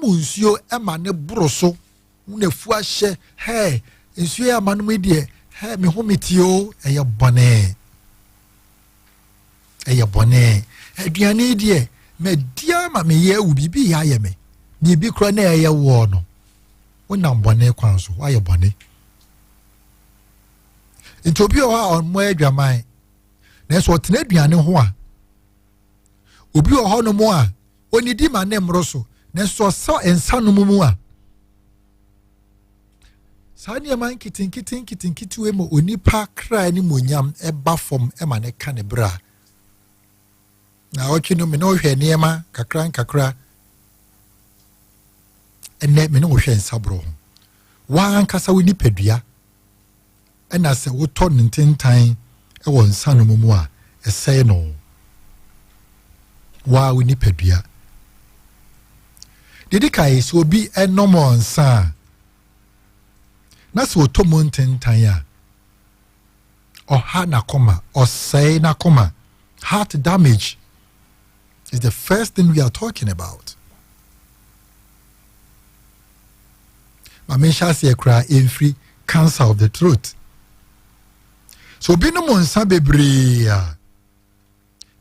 munsio ema ne broso ne fu ahye he nsuo ya manu me de he me hometio eye bone aduane de me dia ma me ye u bibi ya ye me bibi kro na eye wo no wonam bone kwan so aye bone ntobi o ha on mo adwaman na so tena aduane ho a obi o ho no mo a onidi ma ne mro so na so ensa no mu a sani man kitin we mo onipa kra ni monyam eba fom e ma ne ka ne bra na ochi no me no hwe niema kakra enne me no hwe nsabro wa ankasa we nipadua ena se wo to ntintan e won nsa no mu a esei no wa we nipadua didi kai so obi enomo nsa na so to ntintan ya oha na koma osei na koma heart damage is the first thing we are talking about. Mamisha say cry every cancer of the throat. So be no monsa bebre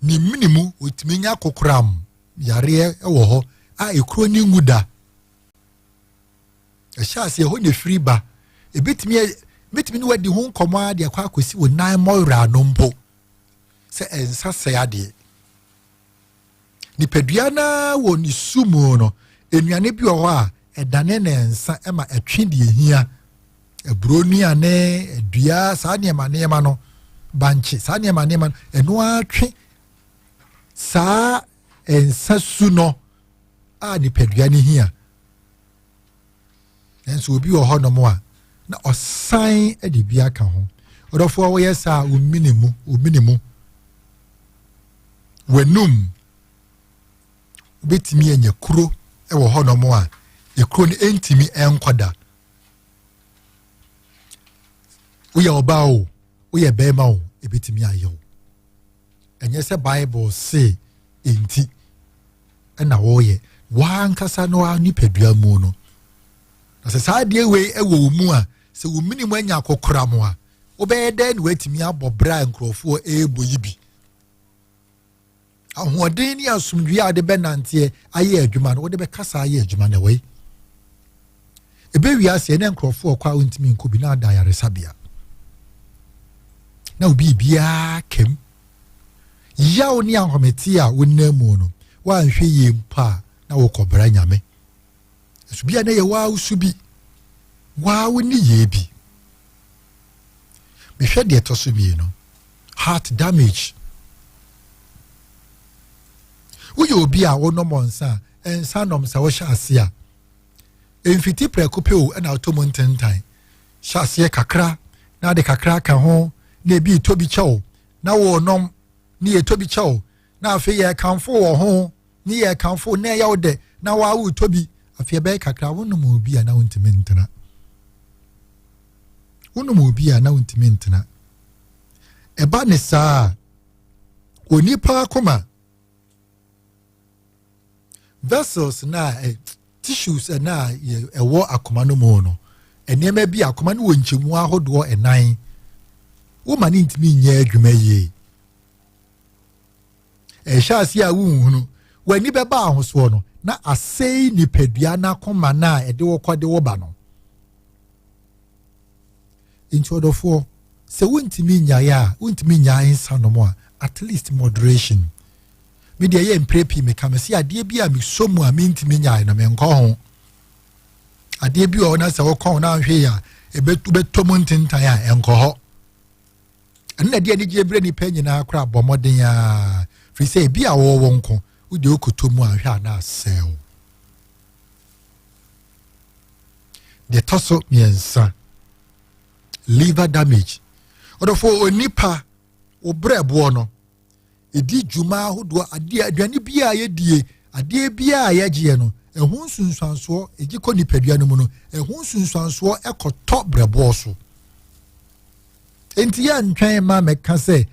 ni minimu utiminya kokram yare ewo ho a ekro ni nguda. E sha say ho ne free ba e betimi no wadi ho nkoma de akwa akosi wo nan moira no mpo se ensa se ade nipadua na wo ni sumu no enuane bi wo a edane na ensa ema etwe de ehia ebroni ane edua saa niema no banche saa niema no eno atwe saa ensa su no a nipadua ni hia enso obi wo ho no mo a na osan ade bia ka ho odofo wo yesa o minimu wenum betimi enye kuro e wo ho no mo a ekuro ni entimi enkwada uye oba o uye bema o ebetimi ayo enye se bible say enti na wo ye wa nkasa no anipadua mu no na se sa de we e wo mu a se wo minimu anya akokora mo a obeyede na watimi abobra nkrofo ebo yibi ahoden ni asumdwe ade benante aye adwuma no wo de be kasa aye adwuma na we ebe wiase ne nkrofo kwa ontimi nkobi na ada yare sabia na obi bia kem yawo ni ahometi a wonamu no wa nhwe ye mpa na wo kobra nyame subia na ye wa usubi wa woni ye bi me hwe de to so bi no heart damage uye obi a wono monsa ensa nom sa wo hyase a emfiti prekupe o na otomo ntentan hyase kakra na de kakra ka ho na bi tobi chawo na wo nom ni e tobi chawo na afi ye kanfo wo ho ni ye kanfo na ya wode na wa wu tobi afi be kakra wono mo obi a na wontimi ntena wono mo obi a na wontimi ntena eba ne saa onipa akoma vessels na tissues na ewo akoma no mo no enema bi akoma no wonchemu ahodo enan wo mani ntimi nya adwuma ye hyase a wunhunu wani beba ahoso no na asei nipadua na akoma na ede wo kwade wo ba no introdofo se wontimi nya ya wontimi nya insa no mo at least moderation media ye mprepi me kamesi ade bi a me somu a mentimi nya na me nko ho ade bi o na se wo kon na hwe ya ebetom ntintan a enko ho na de ani je bre ni pa nyina akra bomoden ya fi se bi a wo nko wo de okotomu a hwe na sel de toso miensa liver damage odofo onipa obrebo no edi juma hodo ade aduane bia ye die ade bia ye gye no ehun sunsuanso egi kɔ nipadua no mu no ehun sunsuanso ekɔtɔ brebo so enti ya ntwan ma meka say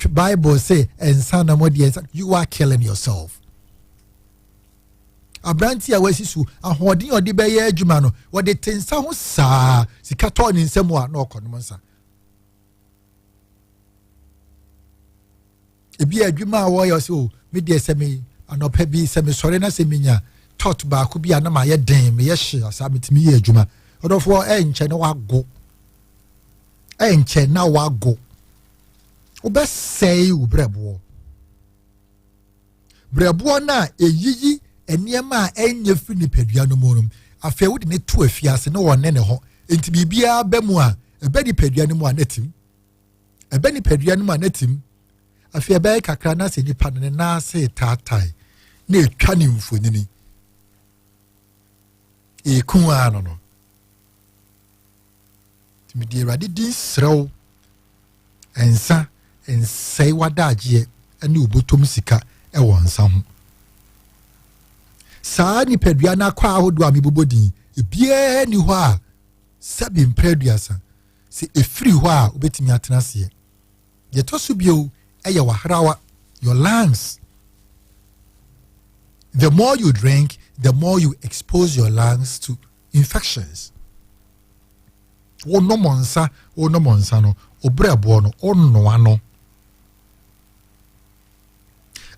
Bible say ensa na modi you are killing yourself abranti a wasi so ahoɔden ɔde bɛyɛ adwuma no wɔde tensa ho saa sika tɔ ne nsɛm a na ɔkɔ no nsa ebi adwuma a wɔyɛ so me deɛ sɛ me anɔpa bi sɛ me sɔre na sɛ menya tot baako bi a na ma yɛ den me yɛ hye asa metimi yɛ adwuma ɔdɔfoɔ ɛnkyɛ na wago ɛnkyɛ na wago wobɛsɛe wo brɛboɔ na eyiyi nneɛma a ɛnyɛ firi nipadua no mu no afei wode ne to afiase na wɔne ne ho enti biribiara bɛ mu a ɛbɛ nipadua no mu a natim afei ɛbɛyɛ kakra na sɛ nipa no ne naase taatae na ɛtwa ne mfonini ɛku a no timi de Awurade din srɛw ɛnsa ɛnsɛe wadagyeɛ ɛne obotom sika ɛwɔ nsa ho saa nipadua no akɔ ahodoɔ a mebobɔ din ebiara ni hɔ a sɛbi mprɛduasa sɛ ɛfiri hɔ a wobɛtumi atena aseɛ yɛtɔ so bio ɛyɛ wahrawa your lungs. The more you drink, the more you expose your lungs to infections. Ono monsa no obrɛboɔ no ɔnoa no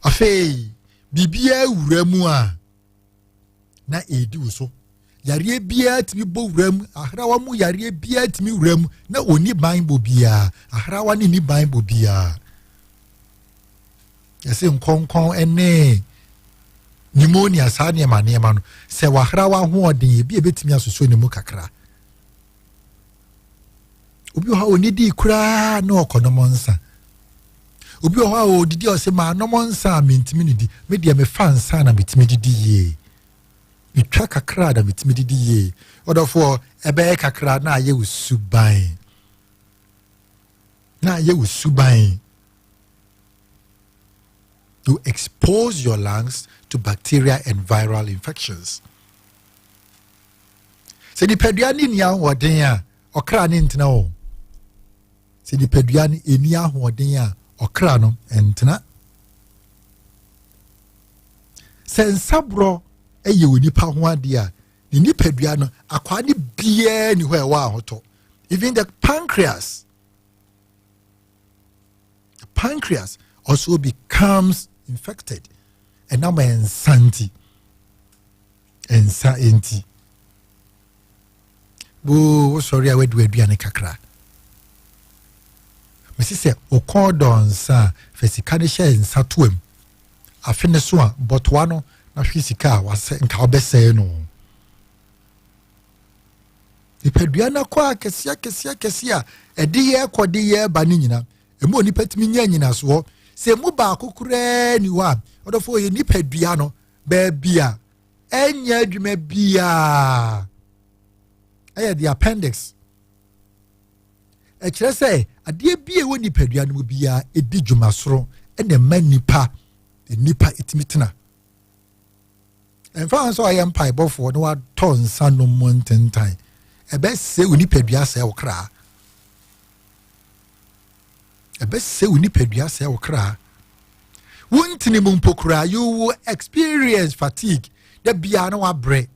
afei bibia wura mu a na edi wo so yareɛ bia timi bɔ wura mu ahrawa mu yareɛ bia timi wura mu na oni ban bɔ bia ahrawa ne ni ban bɔ bia yɛsɛ nkɔnkɔn ɛne pneumonia saa nneɛma no sɛ wahrawa hoɔden ebi ebetimi asoso ne mu kakra obi hɔ oni di kura na ɔkɔnɔmɔ nsa obi hɔ odidi ɔsɛ ma nɔmɔ nsa a mentimi ne di me deɛ me fa nsa na metimi didi yie metwa kakra da metimi didi yie ɔdɔfoɔ ɛbɛyɛ kakra na ayɛ wo suban to expose your lungs to bacteria and viral infections. Sɛ nipadua ne nia ahoɔden a ɔkra ne ntena o. Sɛ nipadua ne eni ahoɔden a ɔkra no ntena. Sɛ nsabro ɛyɛ wɔ nipa ho ade a ne nipadua no akwa ne biara ni hɔ ɛwɔ ahotɔ. Even the pancreas also becomes infected. And now my ensa enti. Bo sorry I do aduane kakra. Mesi se okodon sa fesika ne hye nsa toam. Afene so a botwa no na hwisika wase nka obese no. Nipadua na kwa kesia ede ye kode ye ba ne nyina. Emu oni patimi nya nyina so. Se mu ba kokura ni wa odofo ye nipadua no ba bia enya adwuma bia aya the appendix kyerɛ sɛ adeɛ bia wɔ nipadua no mu bia edi dwuma soro ɛna ma nipa etimi tena ɛmfa nso ayɛ mpaebɔfoɔ no watɔ nsa no mu ntentan ɛbɛsɛ wɔ nipadua sɛ wo kra Wuntini mumpokura, you will experience fatigue. The biano wabre.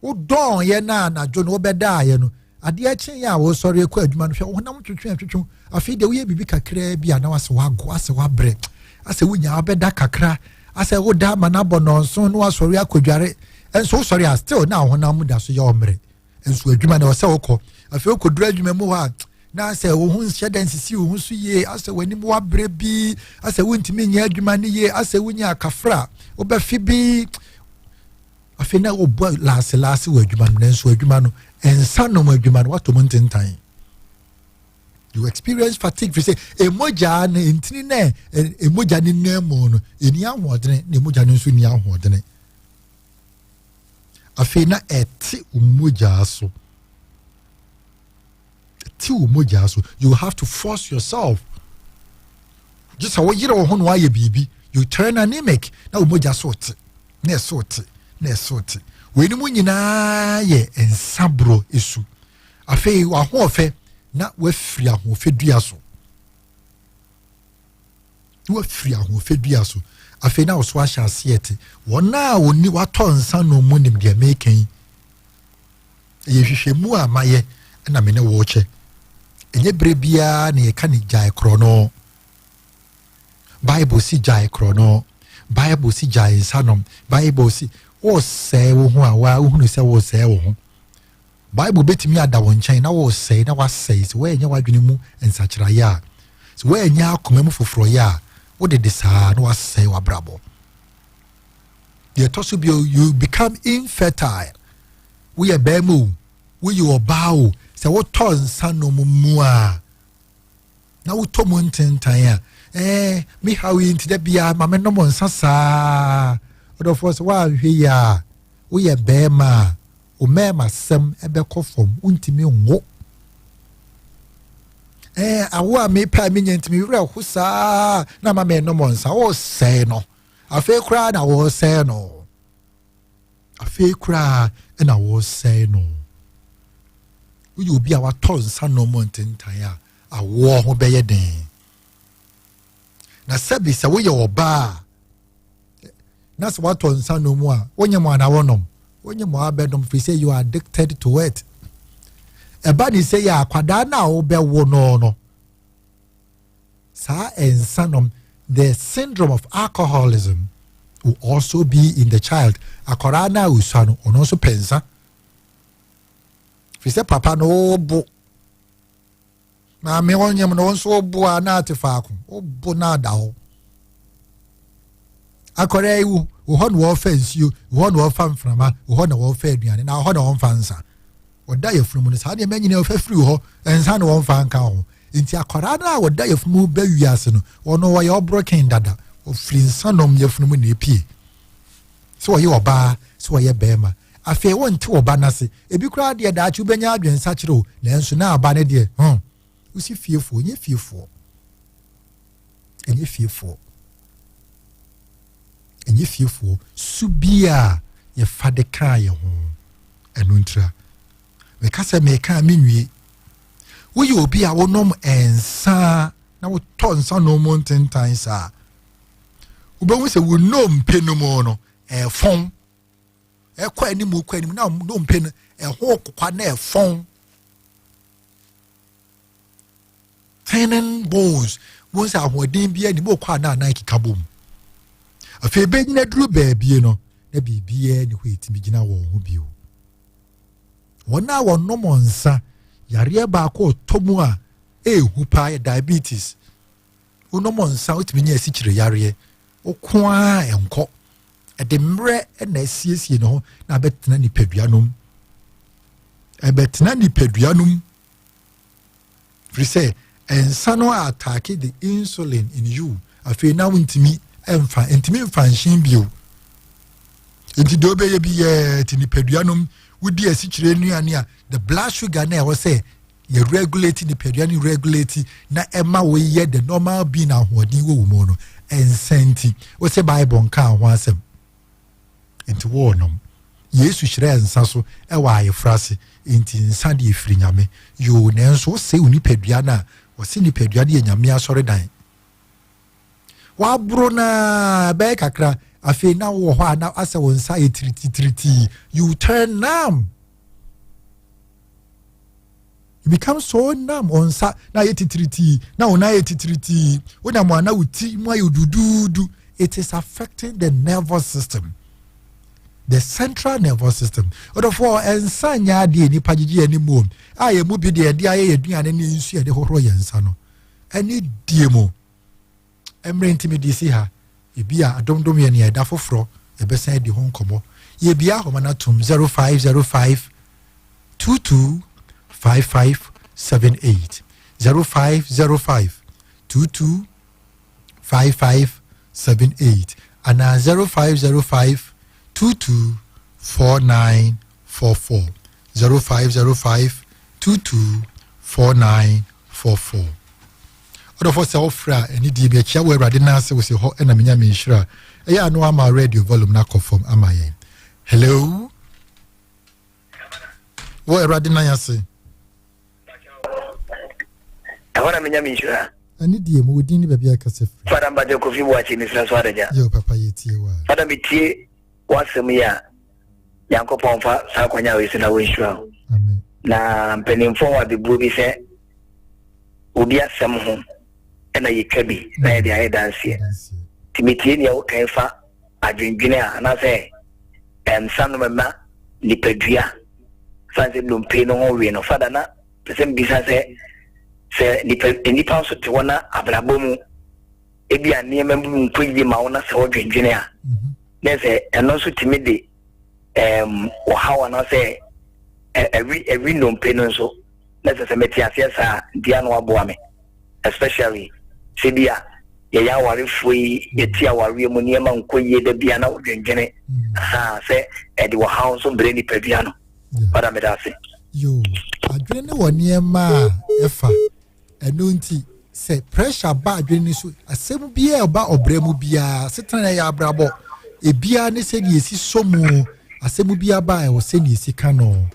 O don ye na John Obeda yeno. Adia chen ya wo sorry kwa adwuma no hwe wonam twetwe afi de we bibi kakra bia na wase wago ase wabre ase wunya obeda kakra ase wo da manabo no nso no wasori akodware enso sorry a still na honam da so ye omre enso adwuma na wase wokɔ afi okodura adwuma mu ha na sɛ wo hu nhyɛ dan sisi wo hu so ye asɛ w'anim wabrɛ bi asɛ wontimi nya adwuma ne ye asɛ wonya akafra wobɛfi bi afei na wobɔ lase wɔ adwuma no nanso adwuma no ɛnsa nom adwuma no wato mu ntentan you experience fatigue fi sɛ emoja ne ntini na emoja ne namu no eni ahoɔdene na emoja no nso ni ahoɔdene afei na ɛte emoja so you have to force yourself. Just how you don't know why you baby. You turn anemic. Now moja sort. Ne sort. When you na ye and sabro isu. Afe wa ho fe na we free ho fedua so. We free ho fedua so. afi na so ahya asiete wona oni watonsa no mu nim de making ye hwehwemu amaye na me ne wo che enye brebia na ye ka ni jai krono Bible si jai krono Bible si jai sanom Bible si wo se wo ho awa wo hunu se wo se wo ho Bible betimi ada won chen na wo se na wa se we enye wadwene mu ensakira ya so we enye akoma mu foforo ya wo de sa na wa se wa brabo the tosu bi you become infertile we abemu we you obawo se wo ton sano mu a na wo to mu ntentan ya me how into the bia mama no mo nsasa odo for so wa hwe ya wo ye bema o mema sem ebekọ fom untimi ngo awo a me pa me nyantimi wura hosa na mama no mo nsa wo sei no afi kura na wo sei no afi kura na wo sei no wo you bi a wa ton sa no mo ntentan ya awo ho beye den na sabi sa wo ye oba na so wa ton sa no mu a wonye mo ana wonom wonye mo abedom fi say you are addicted to it eba ni say ya kwada na wo be wo no sa ensanom the syndrome of alcoholism will also be in the child akora na usano ono so pensa fi say papa no bo na me wonye mo no so bo na atefa ko bo na da ho akora iwu wo no offense you wo no offam frama wo no wo fa aduane na wo no wo fansa oda yefunu no sa de manyine wo fa free ho ensa no wo fa nka ho nti akora na oda yefunu ba wiase no ono wo ye broken dada o free nsanom yefunu na epie so ye oba so ye bema afi wonte oba na se ebi kura de da achu benya adwensa kire o nanso na aba ne de usi fiefo nye fiefo enye fiefo enye fiefo subia ye fade ka ye ho enuntra we kasa me ka minwie wo ye obi a wonom ensa na wo to nsa no mo ntentan sa wo be wo se wo nom penu mo no fon kwa animu na nom penu ho kokwa na fon tenen bones wonsa ahoden bia ni mo kwa na Nike kabom afi be nyina duru baabie no na bibia ni ho etimi gina wo ho bio wona wono monsa yare ba ko tomu a ehu pa ya diabetes wono monsa otimi nya sikire yare okwa enko edemre na asiesie no na betena ni paduanom ebetena ni paduanom frise ensano attack the insulin in you afi na wontimi entimi mfanshin bio enti dobe ye bi ye tini paduanom wudi asikire nuane a the blood sugar na wo say ye regulate the paduane regulate na ema wo ye the normal being ahoden wo mo no ensenti wo say bible nka ho asem enti wo nom yesu hire ensa so e wa ayefrase enti nsa de efiri nyame yo nenso wo say uni paduana wo say ni paduane ye nyame asore dan wa bro na be kakra afi na wo ho na asa won sa triti you turn numb, you become so numb on sa na triti na ona triti ona mo na uti mo ayodududu. It is affecting the nervous system, the central nervous system. Therefore ensanya de ni pagigi ani mom aye mu bi de aye aduane ni nsu ye de horo yensa no ani die mo emre intimidisi ha ebia adomdom ye ne da foforo ebesa di ho nkomo ye bia ho manatum 0505 225578 0505 225578 ana 0505 224944 0505 224944. For self-fra and it be a chair where Radinasa was a hot and a minishra. I know I'm a radio volume knock off from Amaye. Hello? What Radinaya say? I want a minishra. ani die mu odin ni ba bia kase free Father Mbade Kofi Boachi ni sra so adaja yo papa yetie wa Father bitie wasem ya Yankopon fa sa kwanya we sina we nshua amen na mpenimfo wa bibu bi se obi asem ho na yekabi na ye dia dance timitie ni o kan fa adwendwene a na se sanu mema lipadua sanse lumpe no ho we no Father na pese bisa se nipa so te wona abrabomu ebi aniema mu nkwaji ma wona se odwendwene a na se eno so timide o hawa na se every lumpe no so na se meti asiasa dia no aboa me especially sebia ya ware foi yetia ware mu niema nkwaji da bia na odwendwene se edi wo hawo so bre ni padua no para me da se yo adwene wo niema efa eno nti se pressure ba adwene so asem bia ba obremu bia setana ya abrabo ebia ne se ni esi somu asem bia ba e wo se ni esi kano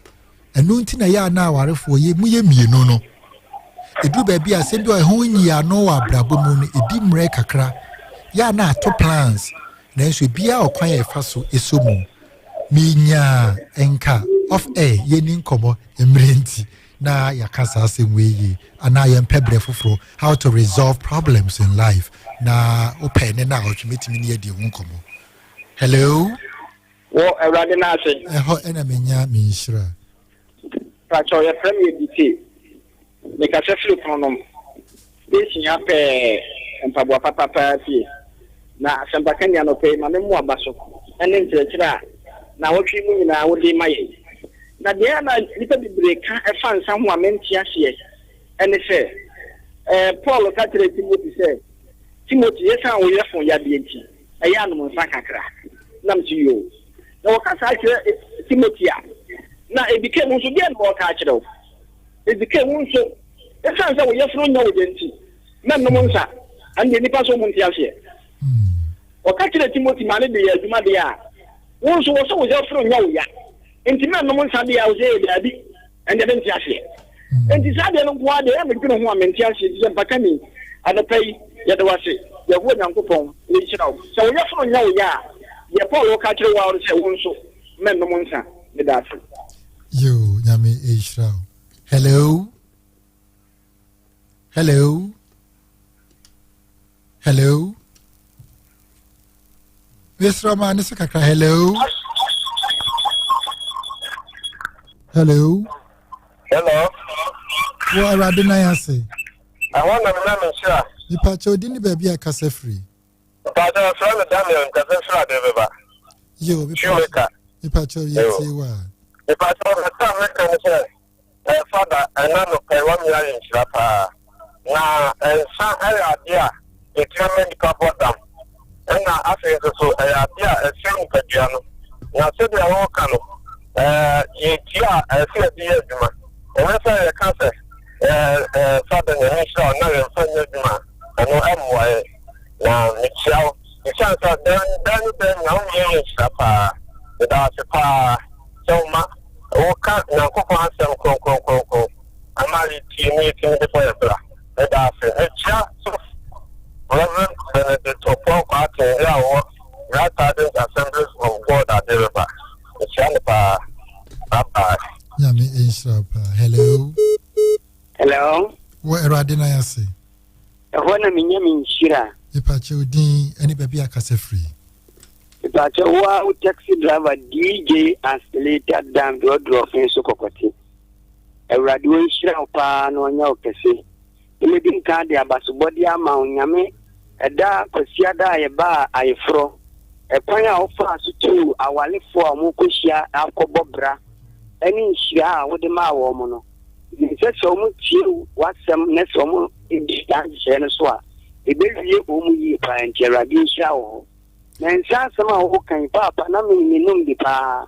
eno nti na ya na awarefo ye mu ye mienu no edu ba bia asem bi o ho nyia no wa abrabo mu no edi mre kakra ya na ato plans na so bia okwan e fa so esomu minya enka of ye ni nkomo emrenti na yakasa asemwe ana yempebre foforo how to resolve problems in life na open na ultimately ni edi nkomo hello wo Ewrade na ase ho ena menya minshira pacho ya premier DT me ka se flu pronom desi ya pe mpabwa papa ti na sembakanya no pe ma memu abaso ene nkyerɛkyerɛ na wotwi mu nyina wodi maye na dia na nipa bibreka efa nsa ho amenti ahye ene se Paul ka tere Timothy yesa wo yefo ya de enti eya no nsa kakra nam ti yo na wo ka sa kire Timothy a na ebike mu so bia no wo ka kire wo ebike mu so efa nsa wo yefo nya wo de enti na no nsa ande nipa so mu nti ahye wo ka kire Timothy ma ne de ya adwuma de a wo so wo so wo yefo nya wo ya enti na no nsa de a wo ze de abi ande de nti ahye enti sa de no kwa de ya me dwene ho amenti ahye je mpaka ni adapai ya da wase ya wo Nyankopon ni kyiraw so wo yefo nya wo ya ya Paul ka kire wa wo se wo nso men no nsa ne da afi yo nyame Israel hello hello hello Mr. Man is kakra hello hello hello wo arade na yase I want to remember sure ni pacho dini baby akase free pacho so Daniel kase free beba yo ni pacho yeti wa ni pacho na time kan say father anano kai wa mi ya nchirapa na sa area determined couple dam na afi so area esem kadua no na se de wo ka no ye tia se de aduma o se ya ka se father na ni so na ya fa ni aduma no amwa na mi chiao ni chance dan na o ye nchirapa da se pa so ma o ka na ko asem kon amali ti ni de for ya da se chia so Reverend Benedict Opoko Yawo Assemblies of God at the river. It's Bye. Yami Inshrapa. Hello. Hello. What Eradina Yasi? Ehona minyami nshira. Ipache udin any baby akase free. Ipache wa taxi driver DJ escalator down the road of Sokokoti. Eradu nshira opa no nya okese. Imedin ka de abasubodi ama onyame eda kwasiada ye ba ayefro ekwan a ofa asutu awalefo amukohia akobobra eni nhia a wode ma wo mo no se so mu tiu wasem ne so mu indistance ne so a ebewie o mu yi pa ntiarade nhia wo na nsa sama wo kan papa na me minum di pa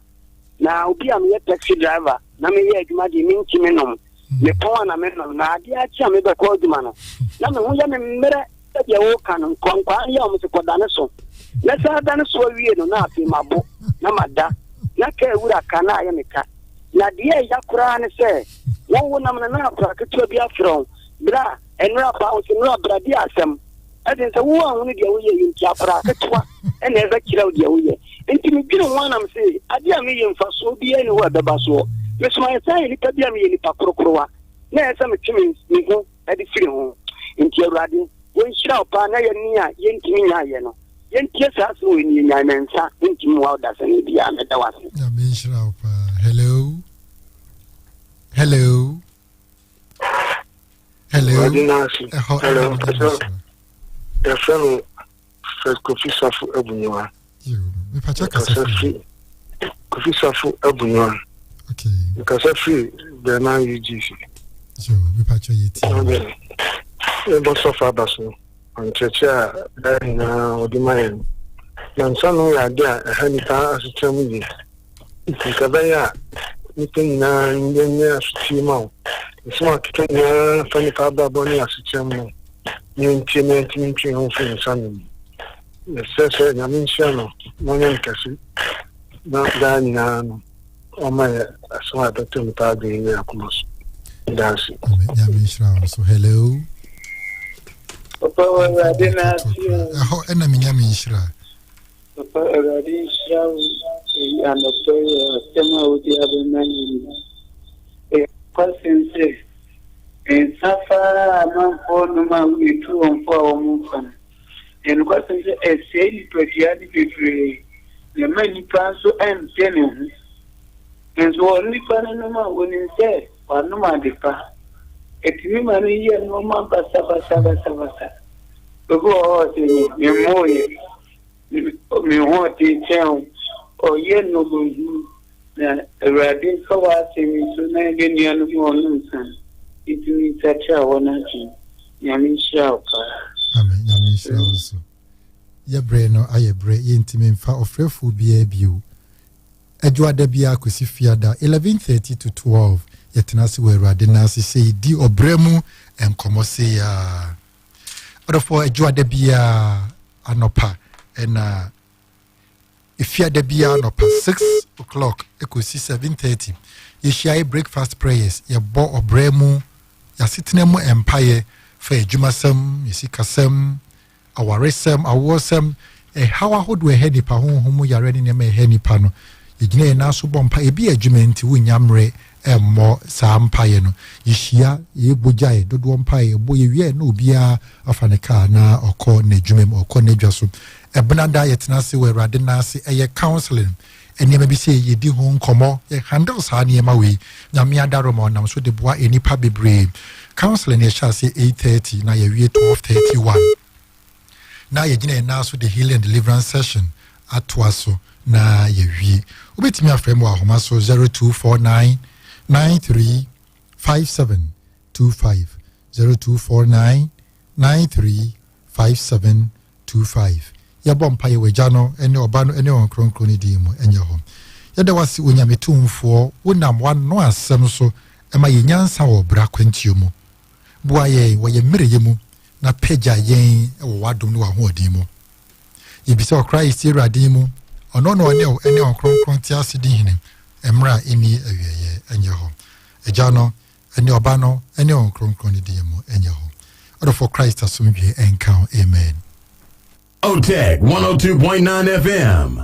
na obi am ye taxi driver na me ye adwuma di minti menom me pon na me no na ade a chia me be ko adwuma no na me ho ya me mmere ya wo kan kwankwa ya o mse koda ne so na sa da ne so wie no na afi mabo na mada na ka ewura kana ya meka na de ya kura ne se won wonam na akura ketua bi afro bra and about no brady asem. I didn't say one with your way in Capra, and never kill your way. And to me, one I'm saying, I dear me for so be anywhere the basso. Miss my sign, it can be a million pacrocroa. Now, some chimneys, me go at the film. In Tiradi, when shall Panaya near Yentimina, you know. Yentis has no Indian and sat into more than any other. Hello. Hello. Hello. Hello. The fellow first coffee safu ebunwa. Me pacha kasa free. Coffee safu ebunwa. Okay. Kasa free the na UGC. So me pacha yeti. E bo sofa baso. On checha na odimayen. Na nsano ya dia hanita asitemu di. Nkabaya nitin na ndenye asitimo. Sma kitanya fanita baboni asitemu. Ninti hon fin sanu. Sese na minshano monya nkasi. Na dani na oma aswa doctor mtade ni akumaso. Dance. Ya minshra so hello. Papa wa dina Ho ena minya minshra. Papa already show and the tema udi abemani. Question say in Safa, among four number we 2 and 4 months. And what is a say, pretty between the many plans to end tenants. And so only Panama when in say, or no man depa. It me money and no man basa. The go me want to tell or yet no good. Radin so I say me so now again you are no nonsense. It means that you are one Yamin Shao. Amen. Yamin Shao also. Your brain or I break intimate for of food be a view. Edward Debia Cosifia 11:30 to 12. Yetanasi were Radinasi say di obremu and Comosea. Other for Edward Debia Anopa and if you are Debia Anopa 6 o'clock, Ecosi 7:30. You share breakfast prayers, your bo obremu. Ya sitinemu empire for jumasem yisikasem awaresem awosem hawa hodwe henipa honhom ya reni ne me henipa no yigine na so bompa ebi adwumenti wunyamre emmo sa empire no yihia yebojae dodo empire bo yewie na obia afaneka na okọ na adwumem okọ na adwaso ebnada yetenase we rade na ase eye counseling enema bi se yedi ho nkomo ye handle sa niema we nyame adaroma nam so de boa enipa bebre counseling ye sha say 8:30 na ye wie 12:31 na ye gina na so the healing and deliverance session atwaso na ye wie obetimi afrem wa homa so 0249 935725 0249 935725 ya bompa ye wejano ene obano ene onkronkro ni di mu enye ho yeda wasi onyametumfo wonam wano asem so ema ye nyansa wo bra kwantio mu bua ye wo ye mere ye mu na peja yen wo wadom no ho odi mu yebisa Christ irade mu ono no ene onkronkro ti asedi hene emra eni awieye enye ho ejano ene obano ene onkronkro ni di mu enye ho order for Christ asumdwe enka amen. OTEC 102.9 FM.